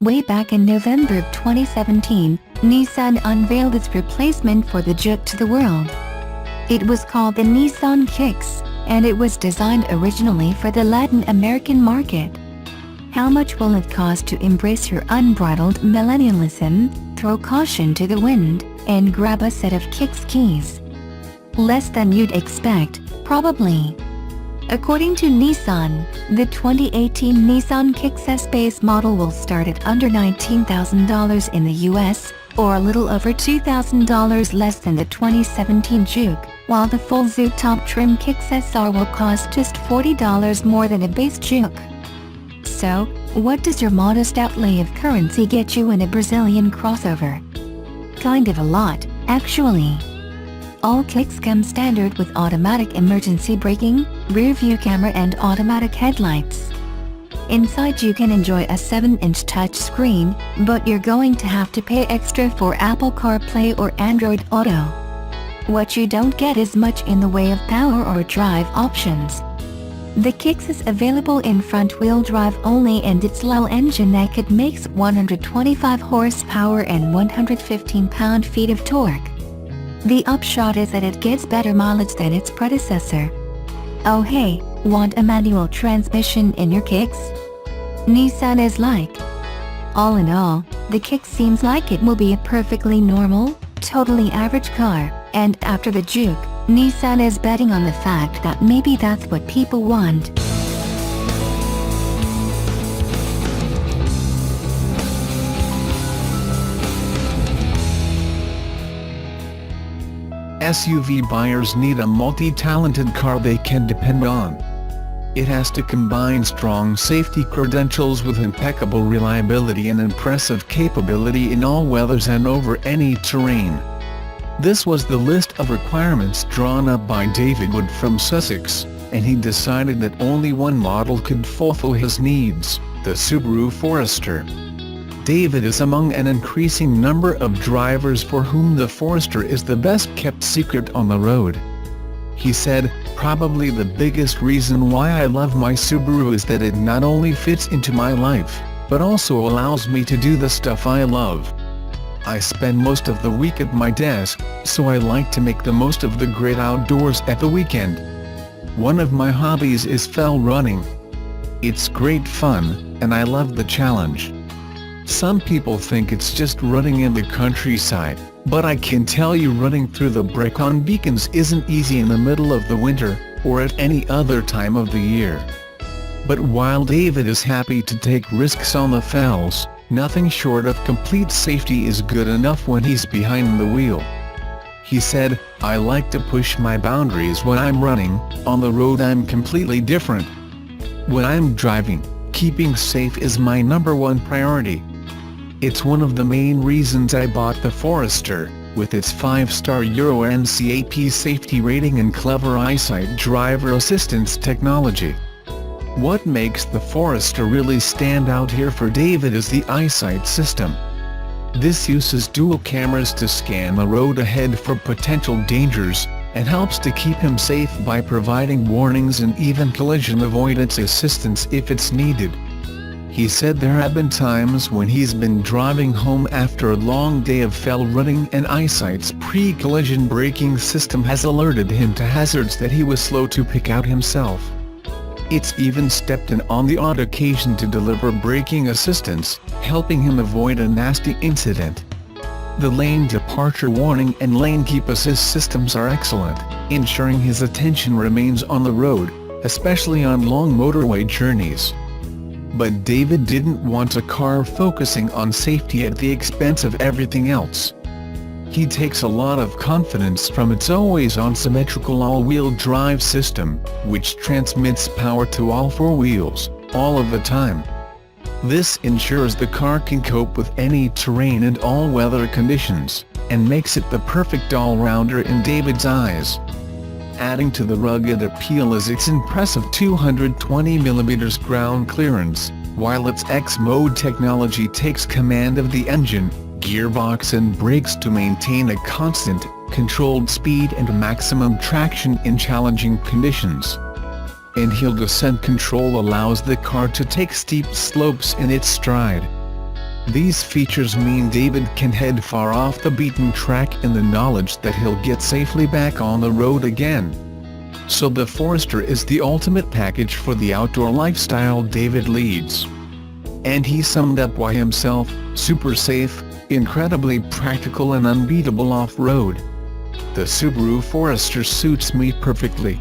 Way back in November of 2017, Nissan unveiled its replacement for the Juke to the world. It was called the Nissan Kicks, and it was designed originally for the Latin American market. How much will it cost to embrace your unbridled millennialism, throw caution to the wind, and grab a set of Kicks keys? Less than you'd expect, probably. According to Nissan, the 2018 Nissan Kicks S base model will start at under $19,000 in the US, or a little over $2,000 less than the 2017 Juke, while the full-zoot top trim Kicks SR will cost just $40 more than a base Juke. So, what does your modest outlay of currency get you in a Brazilian crossover? Kind of a lot, actually. All Kicks come standard with automatic emergency braking, rear-view camera and automatic headlights. Inside you can enjoy a 7-inch touchscreen, but you're going to have to pay extra for Apple CarPlay or Android Auto. What you don't get is much in the way of power or drive options. The Kicks is available in front-wheel drive only, and its low engine naked makes 125 horsepower and 115 pound-feet of torque. The upshot is that it gets better mileage than its predecessor. Oh hey, want a manual transmission in your Kicks? Nissan is like. All in all, the Kicks seems like it will be a perfectly normal, totally average car, and after the Juke, Nissan is betting on the fact that maybe that's what people want. SUV buyers need a multi-talented car they can depend on. It has to combine strong safety credentials with impeccable reliability and impressive capability in all weathers and over any terrain. This was the list of requirements drawn up by David Wood from Sussex, and he decided that only one model could fulfill his needs, the Subaru Forester. David is among an increasing number of drivers for whom the Forester is the best-kept secret on the road. He said, "Probably the biggest reason why I love my Subaru is that it not only fits into my life, but also allows me to do the stuff I love. I spend most of the week at my desk, so I like to make the most of the great outdoors at the weekend. One of my hobbies is fell running. It's great fun, and I love the challenge. Some people think it's just running in the countryside, but I can tell you running through the Brecon beacons isn't easy in the middle of the winter, or at any other time of the year." But while David is happy to take risks on the fells, nothing short of complete safety is good enough when he's behind the wheel. He said, "I like to push my boundaries when I'm running. On the road I'm completely different. When I'm driving, keeping safe is my #1 priority. It's one of the main reasons I bought the Forester, with its 5-star Euro NCAP safety rating and clever EyeSight driver assistance technology." What makes the Forester really stand out here for David is the EyeSight system. This uses dual cameras to scan the road ahead for potential dangers, and helps to keep him safe by providing warnings and even collision avoidance assistance if it's needed. He said there have been times when he's been driving home after a long day of fell running and EyeSight's pre-collision braking system has alerted him to hazards that he was slow to pick out himself. It's even stepped in on the odd occasion to deliver braking assistance, helping him avoid a nasty incident. The lane departure warning and lane keep assist systems are excellent, ensuring his attention remains on the road, especially on long motorway journeys. But David didn't want a car focusing on safety at the expense of everything else. He takes a lot of confidence from its always-on symmetrical all-wheel drive system, which transmits power to all 4 wheels, all of the time. This ensures the car can cope with any terrain and all weather conditions, and makes it the perfect all-rounder in David's eyes. Adding to the rugged appeal is its impressive 220mm ground clearance, while its X-Mode technology takes command of the engine, gearbox and brakes to maintain a constant, controlled speed and maximum traction in challenging conditions. And hill descent control allows the car to take steep slopes in its stride. These features mean David can head far off the beaten track in the knowledge that he'll get safely back on the road again. So the Forester is the ultimate package for the outdoor lifestyle David leads. And he summed up why himself: super safe, incredibly practical and unbeatable off-road. The Subaru Forester suits me perfectly.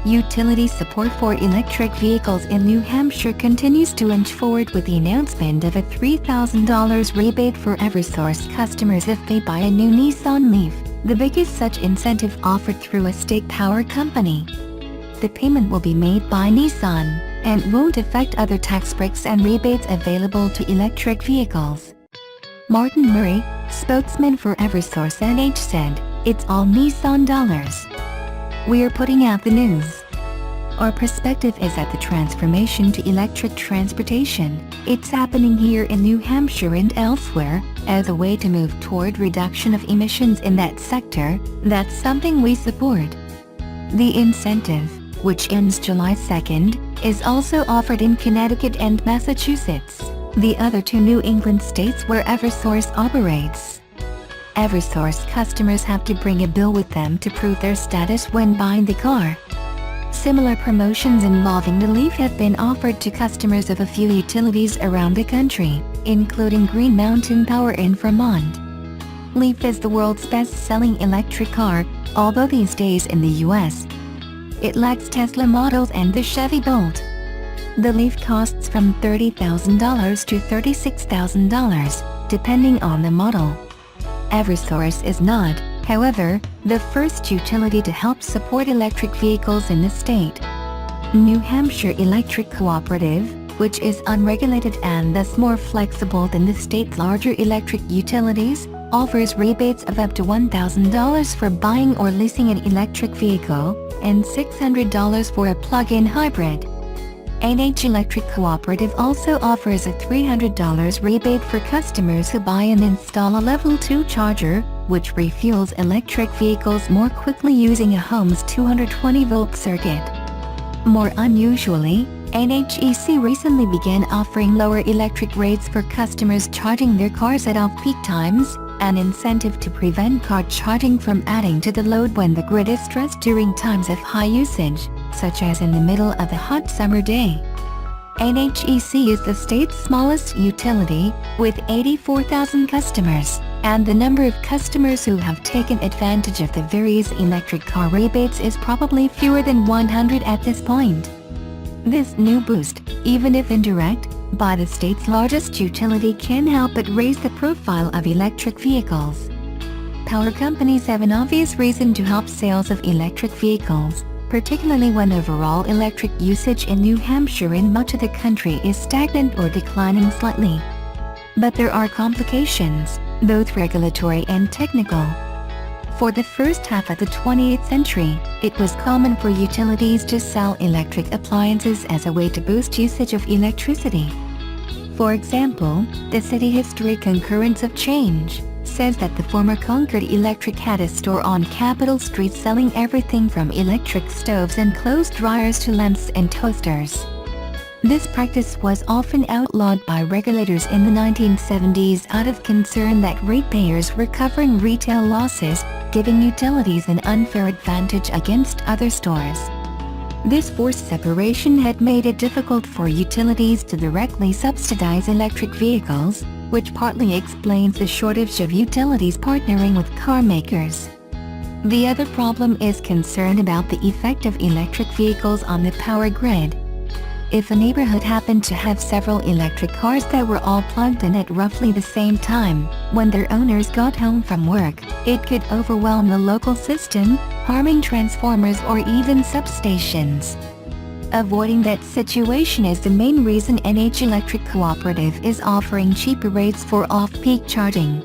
Utility support for electric vehicles in New Hampshire continues to inch forward with the announcement of a $3,000 rebate for Eversource customers if they buy a new Nissan Leaf, the biggest such incentive offered through a state power company. The payment will be made by Nissan, and won't affect other tax breaks and rebates available to electric vehicles. Martin Murray, spokesman for Eversource NH said, "It's all Nissan dollars. We're putting out the news. Our perspective is that the transformation to electric transportation, it's happening here in New Hampshire and elsewhere, as a way to move toward reduction of emissions in that sector. That's something we support." The incentive, which ends July 2nd, is also offered in Connecticut and Massachusetts, the other two New England states where Eversource operates. Eversource customers have to bring a bill with them to prove their status when buying the car. Similar promotions involving the Leaf have been offered to customers of a few utilities around the country, including Green Mountain Power in Vermont. Leaf is the world's best-selling electric car, although these days in the US, it lacks Tesla models and the Chevy Bolt. The Leaf costs from $30,000 to $36,000, depending on the model. Eversource is not, however, the first utility to help support electric vehicles in the state. New Hampshire Electric Cooperative, which is unregulated and thus more flexible than the state's larger electric utilities, offers rebates of up to $1,000 for buying or leasing an electric vehicle, and $600 for a plug-in hybrid. NH Electric Cooperative also offers a $300 rebate for customers who buy and install a Level 2 charger, which refuels electric vehicles more quickly using a home's 220-volt circuit. More unusually, NHEC recently began offering lower electric rates for customers charging their cars at off-peak times, an incentive to prevent car charging from adding to the load when the grid is stressed during times of high usage, such as in the middle of a hot summer day. NHEC is the state's smallest utility, with 84,000 customers, and the number of customers who have taken advantage of the various electric car rebates is probably fewer than 100 at this point. This new boost, even if indirect, by the state's largest utility can help but raise the profile of electric vehicles. Power companies have an obvious reason to help sales of electric vehicles, particularly when overall electric usage in New Hampshire and much of the country is stagnant or declining slightly. But there are complications, both regulatory and technical. For the first half of the 20th century, it was common for utilities to sell electric appliances as a way to boost usage of electricity. For example, the City History Concurrence of Change says that the former Concord Electric had a store on Capitol Street selling everything from electric stoves and clothes dryers to lamps and toasters. This practice was often outlawed by regulators in the 1970s out of concern that ratepayers were covering retail losses, giving utilities an unfair advantage against other stores. This forced separation had made it difficult for utilities to directly subsidize electric vehicles, which partly explains the shortage of utilities partnering with car makers. The other problem is concern about the effect of electric vehicles on the power grid. If a neighborhood happened to have several electric cars that were all plugged in at roughly the same time, when their owners got home from work, it could overwhelm the local system, harming transformers or even substations. Avoiding that situation is the main reason NH Electric Cooperative is offering cheaper rates for off-peak charging.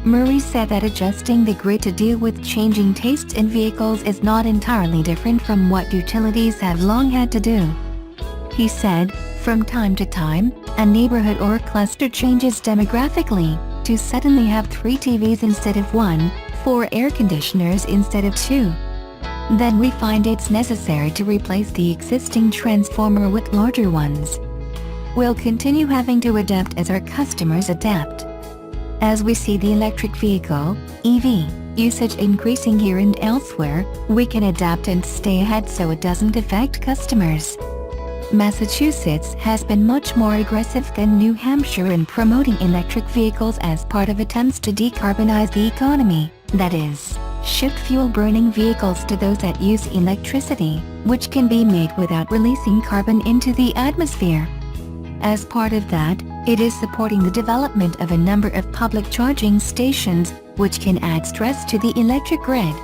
Murray said that adjusting the grid to deal with changing tastes in vehicles is not entirely different from what utilities have long had to do. He said, from time to time, a neighborhood or cluster changes demographically, to suddenly have 3 TVs instead of 1, 4 air conditioners instead of 2. Then we find it's necessary to replace the existing transformer with larger ones. We'll continue having to adapt as our customers adapt. As we see the electric vehicle, EV, usage increasing here and elsewhere, we can adapt and stay ahead so it doesn't affect customers. Massachusetts has been much more aggressive than New Hampshire in promoting electric vehicles as part of attempts to decarbonize the economy, that is, shift fuel-burning vehicles to those that use electricity, which can be made without releasing carbon into the atmosphere. As part of that, it is supporting the development of a number of public charging stations, which can add stress to the electric grid.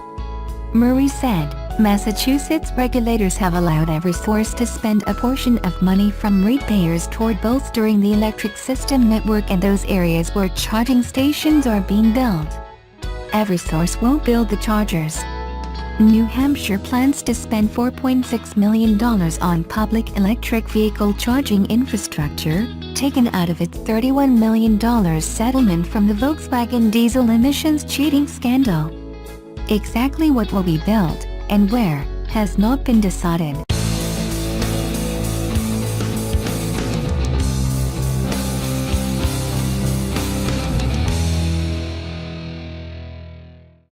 Murray said, Massachusetts regulators have allowed Eversource to spend a portion of money from ratepayers toward bolstering the electric system network in those areas where charging stations are being built. Eversource won't build the chargers. New Hampshire plans to spend $4.6 million on public electric vehicle charging infrastructure, taken out of its $31 million settlement from the Volkswagen diesel emissions cheating scandal. Exactly what will be built, and where, has not been decided.